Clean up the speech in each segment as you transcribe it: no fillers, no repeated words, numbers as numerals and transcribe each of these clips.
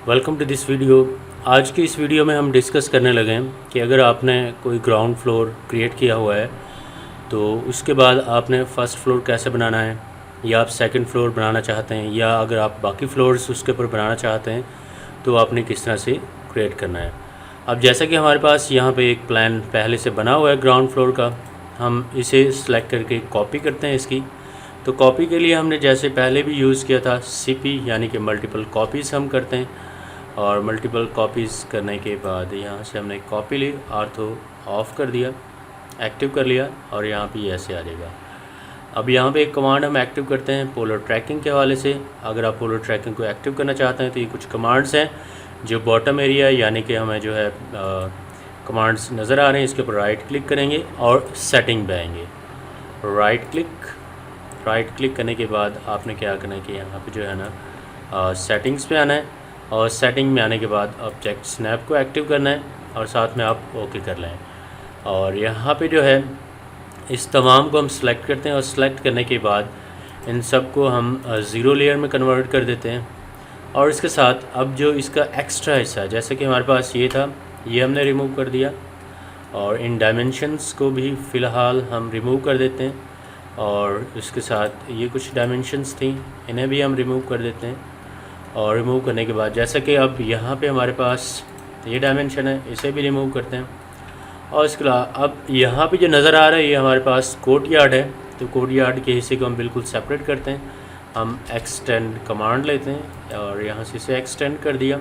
Welcome to this video. आज की इस वीडियो में हम डिस्कस करने लगे हैं कि अगर आपने कोई ग्राउंड फ्लोर क्रिएट किया हुआ है तो उसके बाद आपने फ़र्स्ट फ्लोर कैसे बनाना है, या आप सेकंड फ्लोर बनाना चाहते हैं, या अगर आप बाकी फ्लोर्स उसके ऊपर बनाना चाहते हैं तो आपने किस तरह से क्रिएट करना है। अब जैसा कि हमारे पास यहाँ पे एक प्लान पहले से बना हुआ है ग्राउंड फ्लोर का, हम इसे सिलेक्ट करके कॉपी करते हैं इसकी। तो कॉपी के लिए हमने जैसे पहले भी यूज़ किया था सीपी, यानी कि मल्टीपल कॉपीज़ हम करते हैं। और मल्टीपल कॉपीज़ करने के बाद यहाँ से हमने कॉपी ली, आर्थो ऑफ़ कर दिया, एक्टिव कर लिया, और यहाँ पे ऐसे आ जाएगा। अब यहाँ पे एक कमांड हम एक्टिव करते हैं पोलर ट्रैकिंग के हवाले से। अगर आप पोलर ट्रैकिंग को एक्टिव करना चाहते हैं तो ये कुछ कमांड्स हैं जो बॉटम एरिया यानी कि हमें जो है कमांड्स नज़र आ रहे हैं, इसके ऊपर राइट क्लिक करेंगे और सेटिंग पे आएंगे। राइट क्लिक करने के बाद आपने क्या करना है कि यहाँ पे जो है ना सेटिंग्स पे आना है, और सेटिंग में आने के बाद ऑब्जेक्ट स्नैप को एक्टिव करना है और साथ में आप ओके कर लें। और यहाँ पे जो है इस तमाम को हम सेलेक्ट करते हैं, और सेलेक्ट करने के बाद इन सब को हम ज़ीरो लेयर में कन्वर्ट कर देते हैं। और इसके साथ अब जो इसका एक्स्ट्रा हिस्सा है, जैसे कि हमारे पास ये था, ये हमने रिमूव कर दिया, और इन डायमेंशंस को भी फ़िलहाल हम रिमूव कर देते हैं। और इसके साथ ये कुछ डायमेंशंस थी, इन्हें भी हम रिमूव कर देते हैं। और रिमूव करने के बाद जैसा कि अब यहाँ पे हमारे पास ये डायमेंशन है, इसे भी रिमूव करते हैं। और इसके अलावा अब यहाँ पे जो नज़र आ रहा है ये हमारे पास कोर्ट यार्ड है, तो कोर्ट यार्ड के हिस्से को हम बिल्कुल सेपरेट करते हैं। हम एक्सटेंड कमांड लेते हैं और यहाँ से इसे एक्सटेंड कर दिया,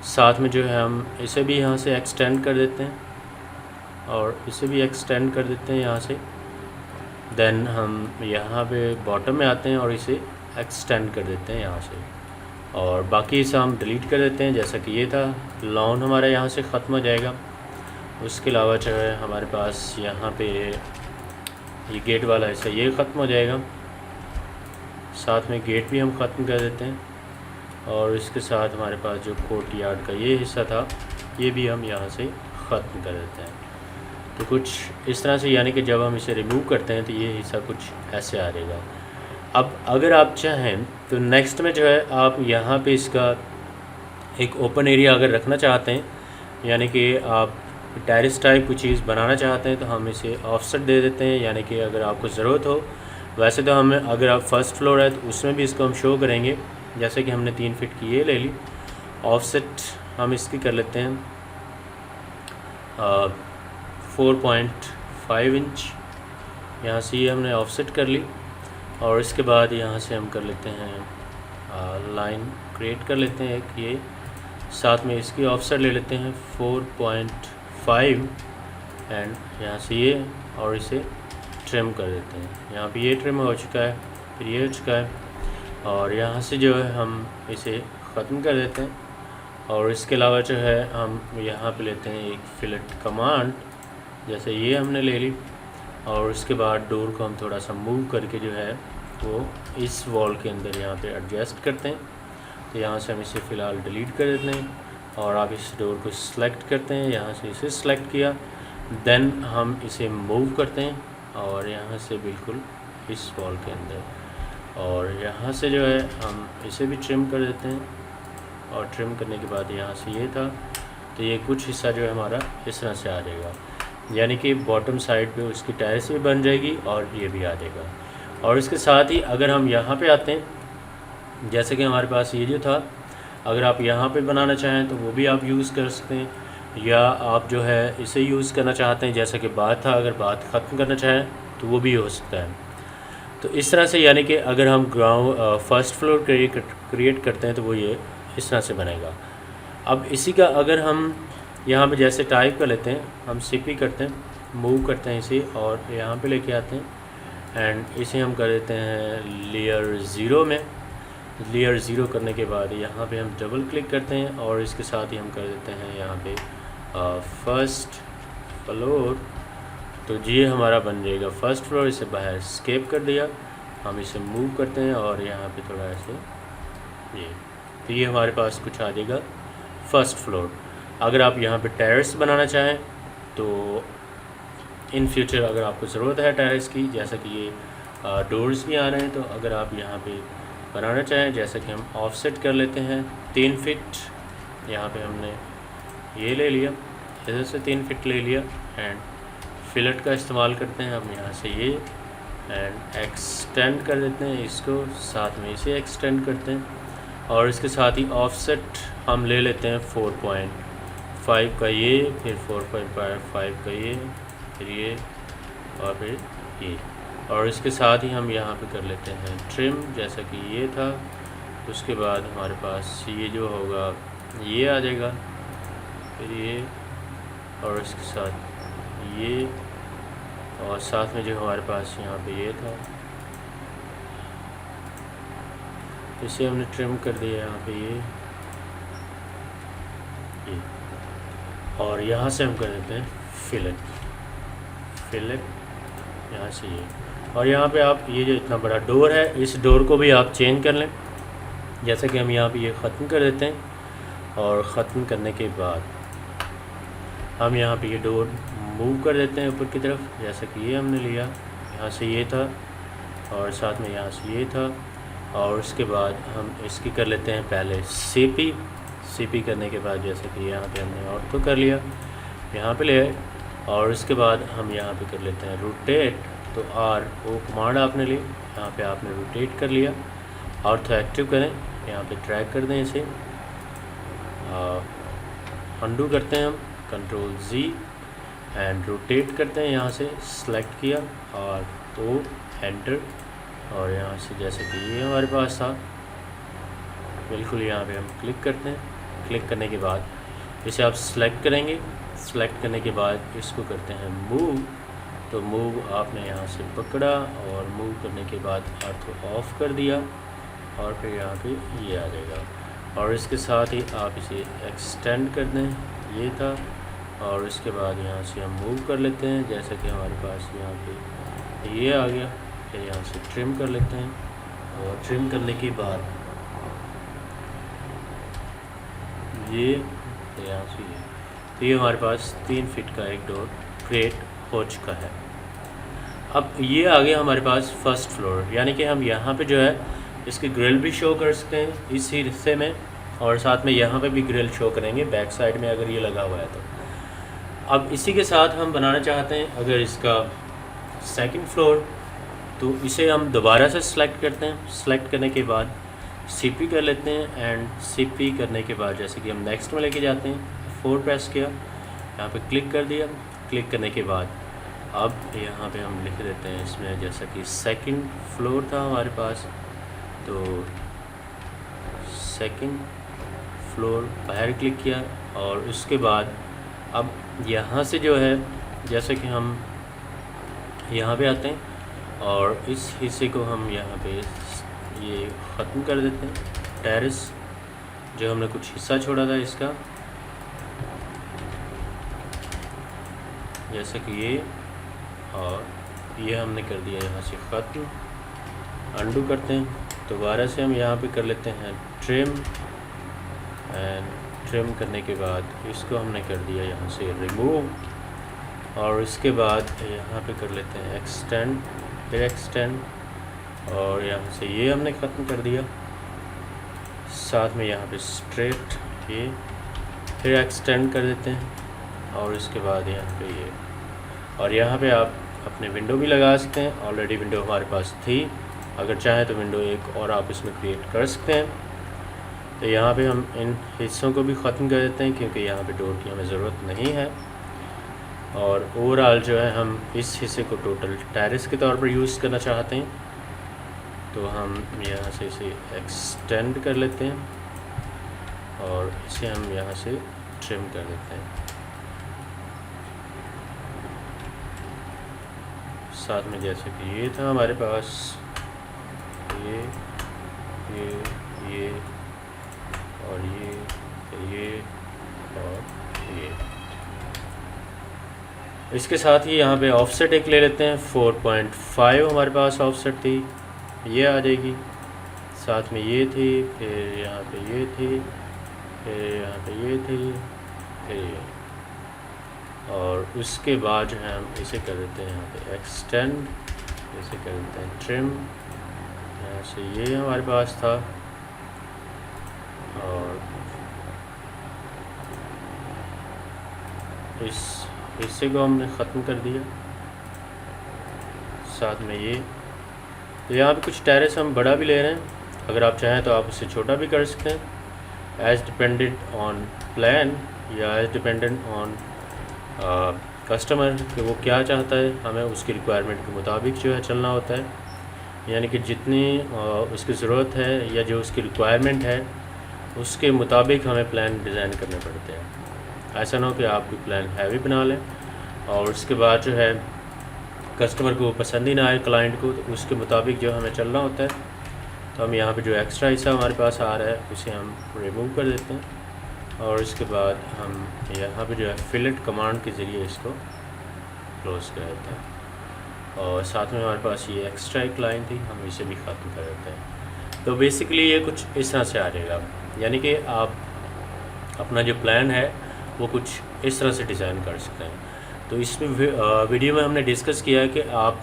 साथ में जो है हम इसे भी यहाँ से एक्सटेंड कर देते हैं, और इसे भी एक्सटेंड कर देते हैं यहाँ से। देन हम यहाँ पे बॉटम में आते हैं और इसे एक्सटेंड कर देते हैं यहाँ से, और बाकी इसे हम डिलीट कर देते हैं। जैसा कि ये था, लॉन हमारा यहाँ से ख़त्म हो जाएगा। उसके अलावा जो है हमारे पास यहाँ पे ये गेट वाला हिस्सा ये ख़त्म हो जाएगा, साथ में गेट भी हम ख़त्म कर देते हैं। और इसके साथ हमारे पास जो कोर्ट यार्ड का ये हिस्सा था ये भी हम यहाँ से ख़त्म कर देते हैं। तो कुछ इस तरह से, यानी कि जब हम इसे रिमूव करते हैं तो ये हिस्सा कुछ ऐसे आ जाएगा। अब अगर आप चाहें तो नेक्स्ट में जो है आप यहाँ पे इसका एक ओपन एरिया अगर रखना चाहते हैं, यानी कि आप टेरेस टाइप कोई चीज़ बनाना चाहते हैं, तो हम इसे ऑफसेट दे देते हैं। यानी कि अगर आपको ज़रूरत हो, वैसे तो हमें अगर आप फर्स्ट फ्लोर है तो उसमें भी इसको हम शो करेंगे। जैसे कि हमने 3 फीट की ये ले ली, ऑफसेट हम इसकी कर लेते हैं 4.5 इंच। यहाँ से ये हमने ऑफसेट कर ली, और इसके बाद यहाँ से हम कर लेते हैं लाइन क्रिएट कर लेते हैं एक, ये साथ में इसकी ऑफसेट ले लेते हैं 4.5, एंड यहाँ से ये, और इसे ट्रिम कर देते हैं। यहाँ पे ये ट्रिम हो चुका है, फिर ये हो चुका है, और यहाँ से जो है हम इसे ख़त्म कर देते हैं। और इसके अलावा जो है हम यहाँ पे लेते हैं एक फिलेट कमांड, जैसे ये हमने ले ली, और उसके बाद डोर को हम थोड़ा सा मूव करके जो है वो इस वॉल के अंदर यहाँ पे एडजस्ट करते हैं। तो यहाँ से हम इसे फ़िलहाल डिलीट कर देते हैं, और आप इस डोर को सिलेक्ट करते हैं, यहाँ से इसे सिलेक्ट किया, देन हम इसे मूव करते हैं और यहाँ से बिल्कुल इस वॉल के अंदर, और यहाँ से जो है हम इसे भी ट्रिम कर देते हैं। और ट्रिम करने के बाद यहाँ से ये था, तो ये कुछ हिस्सा जो है हमारा इस तरह से आ जाएगा, यानी कि बॉटम साइड पे उसकी टेरेस भी बन जाएगी और ये भी आ जाएगा। और इसके साथ ही अगर हम यहाँ पे आते हैं, जैसे कि हमारे पास ये जो था, अगर आप यहाँ पे बनाना चाहें तो वो भी आप यूज़ कर सकते हैं, या आप जो है इसे यूज़ करना चाहते हैं जैसा कि बात था, अगर बात ख़त्म करना चाहें तो वो भी हो सकता है। तो इस तरह से, यानी कि अगर हम फर्स्ट फ्लोर क्रिएट करते हैं तो वो ये इस तरह से बनेगा। अब इसी का अगर हम यहाँ पे जैसे टाइप कर लेते हैं, हम सीपी करते हैं, मूव करते हैं इसे और यहाँ पे लेके आते हैं, एंड इसे हम कर देते हैं लेयर ज़ीरो में। लेयर ज़ीरो करने के बाद यहाँ पे हम डबल क्लिक करते हैं, और इसके साथ ही हम कर देते हैं यहाँ पे फर्स्ट फ्लोर। तो ये हमारा बन जाएगा फर्स्ट फ्लोर। इसे बाहर स्केप कर दिया, हम इसे मूव करते हैं और यहाँ पे थोड़ा ऐसे ये, तो ये हमारे पास कुछ आ जाएगा फर्स्ट फ्लोर। अगर आप यहाँ पे टेरेस बनाना चाहें तो इन फ्यूचर अगर आपको ज़रूरत है टेरेस की, जैसा कि ये डोर्स भी आ रहे हैं, तो अगर आप यहाँ पे बनाना चाहें, जैसे कि हम ऑफसेट कर लेते हैं 3 फीट। यहाँ पे हमने ये ले लिया, इधर से 3 फीट ले लिया एंड फिलेट का इस्तेमाल करते हैं हम यहाँ से ये एंड एक्सटेंड कर देते हैं इसको, साथ में इसे एक्सटेंड करते हैं और इसके साथ ही ऑफसेट हम ले लेते हैं 4.5 का ये, फिर 4.5 का ये, फिर ये और फिर ये, और इसके साथ ही हम यहाँ पे कर लेते हैं ट्रिम, जैसा कि ये था। उसके बाद हमारे पास ये जो होगा ये आ जाएगा, फिर ये और इसके साथ ये, और साथ में जो हमारे पास यहाँ पे ये था इसे हमने ट्रिम कर दिया यहाँ पे ये, और यहाँ से हम कर देते हैं फिलेट यहाँ से ये, और यहाँ पे आप ये जो इतना बड़ा डोर है इस डोर को भी आप चेंज कर लें, जैसे कि हम यहाँ पे ये ख़त्म कर देते हैं। और ख़त्म करने के बाद हम यहाँ पे ये डोर मूव कर देते हैं ऊपर की तरफ, जैसे कि ये हमने लिया, यहाँ से ये था और साथ में यहाँ से ये था, और उसके बाद हम इसकी कर लेते हैं पहले सीपी करने के बाद जैसे कि यहाँ पे हमने ऑर्थो कर लिया, यहाँ पे ले आए, और उसके बाद हम यहाँ पे कर लेते हैं रोटेट। तो आर वो कमांड आपने ली, यहाँ पे आपने रोटेट कर लिया, ऑर्थो एक्टिव करें, यहाँ पे ड्रैग कर दें इसे, अंडू करते हैं हम कंट्रोल Z एंड रोटेट करते हैं, यहाँ से सेलेक्ट किया और O एंटर, और यहाँ से जैसे कि ये हमारे पास था बिल्कुल यहाँ पे हम क्लिक करते हैं। क्लिक करने के बाद इसे आप सेलेक्ट करेंगे, सेलेक्ट करने के बाद इसको करते हैं मूव। तो मूव आपने यहाँ से पकड़ा और मूव करने के बाद ऑर्थो ऑफ कर दिया और फिर यहाँ पे ये आ जाएगा, और इसके साथ ही आप इसे एक्सटेंड कर दें, ये था, और इसके बाद यहाँ से हम मूव कर लेते हैं, जैसा कि हमारे पास यहाँ पे ये आ गया। फिर यहाँ से ट्रिम कर लेते हैं, और ट्रिम करने के बाद ये यहाँ से ये, तो ये हमारे पास 3 फीट का एक डोर क्रिएट हो चुका है। अब ये आ गया हमारे पास फर्स्ट फ्लोर, यानी कि हम यहाँ पे जो है इसकी ग्रिल भी शो कर सकते हैं इस हिस्से में, और साथ में यहाँ पे भी ग्रिल शो करेंगे बैक साइड में अगर ये लगा हुआ है तो। अब इसी के साथ हम बनाना चाहते हैं अगर इसका सेकंड फ्लोर, तो इसे हम दोबारा से सिलेक्ट करते हैं। सिलेक्ट करने के बाद CP कर लेते हैं एंड CP करने के बाद जैसे कि हम नेक्स्ट में लेके जाते हैं, 4 प्रेस किया, यहाँ पे क्लिक कर दिया। क्लिक करने के बाद अब यहाँ पे हम लिख देते हैं इसमें, जैसा कि सेकंड फ्लोर था हमारे पास, तो सेकंड फ्लोर बाहर क्लिक किया, और उसके बाद अब यहाँ से जो है जैसे कि हम यहाँ पे आते हैं और इस हिस्से को हम यहाँ पे ये ख़त्म कर देते हैं। टेरेस जो हमने कुछ हिस्सा छोड़ा था इसका, जैसे कि ये, और ये हमने कर दिया यहाँ से ख़त्म। अंडू करते हैं, दोबारा से हम यहाँ पे कर लेते हैं ट्रिम, एंड ट्रिम करने के बाद इसको हमने कर दिया यहाँ से रिमूव, और इसके बाद यहाँ पे कर लेते हैं एक्सटेंड, फिर एक्सटेंड, और यहाँ से ये हमने ख़त्म कर दिया, साथ में यहाँ पे स्ट्रेट ये, फिर एक्सटेंड कर देते हैं, और इसके बाद यहाँ पे ये, और यहाँ पे आप अपने विंडो भी लगा सकते हैं। ऑलरेडी विंडो हमारे पास थी, अगर चाहें तो विंडो एक और आप इसमें क्रिएट कर सकते हैं। तो यहाँ पे हम इन हिस्सों को भी ख़त्म कर देते हैं क्योंकि यहाँ पे डोर की हमें ज़रूरत नहीं है, और ओवरऑल जो है हम इस हिस्से को टोटल टेरेस के तौर पर यूज़ करना चाहते हैं। तो हम यहाँ से इसे एक्सटेंड कर लेते हैं और इसे हम यहाँ से ट्रिम कर देते हैं। साथ में जैसे कि ये था हमारे पास ये और ये और ये। इसके साथ ही यहाँ पे ऑफसेट एक ले लेते हैं, 4.5 हमारे पास ऑफसेट थी, ये आ जाएगी। साथ में ये थी, फिर यहाँ पे ये थी, फिर यहाँ पे ये थी, फिर ये, और उसके बाद जो है हम इसे कर देते हैं यहाँ पे एक्सटेंड, इसे कर देते हैं ट्रिम, अच्छा, ये हमारे पास था और इस हिस्से को हमने ख़त्म कर दिया, साथ में ये। तो यहाँ पे कुछ टेरेस हम बड़ा भी ले रहे हैं, अगर आप चाहें तो आप उससे छोटा भी कर सकते हैं, एज़ डिपेंडेंट ऑन प्लान या एज़ डिपेंडेंट ऑन कस्टमर कि वो क्या चाहता है। हमें उसकी रिक्वायरमेंट के मुताबिक जो है चलना होता है, यानी कि जितनी उसकी ज़रूरत है या जो उसकी रिक्वायरमेंट है उसके मुताबिक हमें प्लान डिज़ाइन करने पड़ते हैं। ऐसा ना हो कि आप कोई प्लान हैवी बना लें और उसके बाद जो है कस्टमर को पसंद ही ना आए, क्लाइंट को, तो उसके मुताबिक जो हमें चलना होता है। तो हम यहाँ पे जो एक्स्ट्रा हिस्सा हमारे पास आ रहा है उसे हम रिमूव कर देते हैं और इसके बाद हम यहाँ पे जो है फिलेट कमांड के ज़रिए इसको क्लोज़ कर देते हैं। और साथ में हमारे पास ये एक्स्ट्रा एक लाइन थी, हम इसे भी ख़त्म कर देते हैं। तो बेसिकली ये कुछ इस तरह से आ जाएगा, यानी कि आप अपना जो प्लान है वो कुछ इस तरह से डिज़ाइन कर सकते हैं। तो इसमें वीडियो में हमने डिस्कस किया है कि आप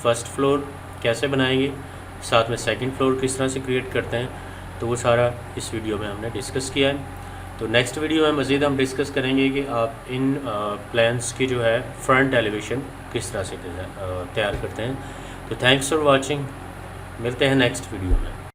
फर्स्ट फ्लोर कैसे बनाएंगे, साथ में सेकंड फ्लोर किस तरह से क्रिएट करते हैं, तो वो सारा इस वीडियो में हमने डिस्कस किया है। तो नेक्स्ट वीडियो में मज़ीद हम डिस्कस करेंगे कि आप इन प्लान्स की जो है फ्रंट एलिवेशन किस तरह से तैयार करते हैं। तो थैंक्स फॉर वाचिंग, मिलते हैं नेक्स्ट वीडियो में।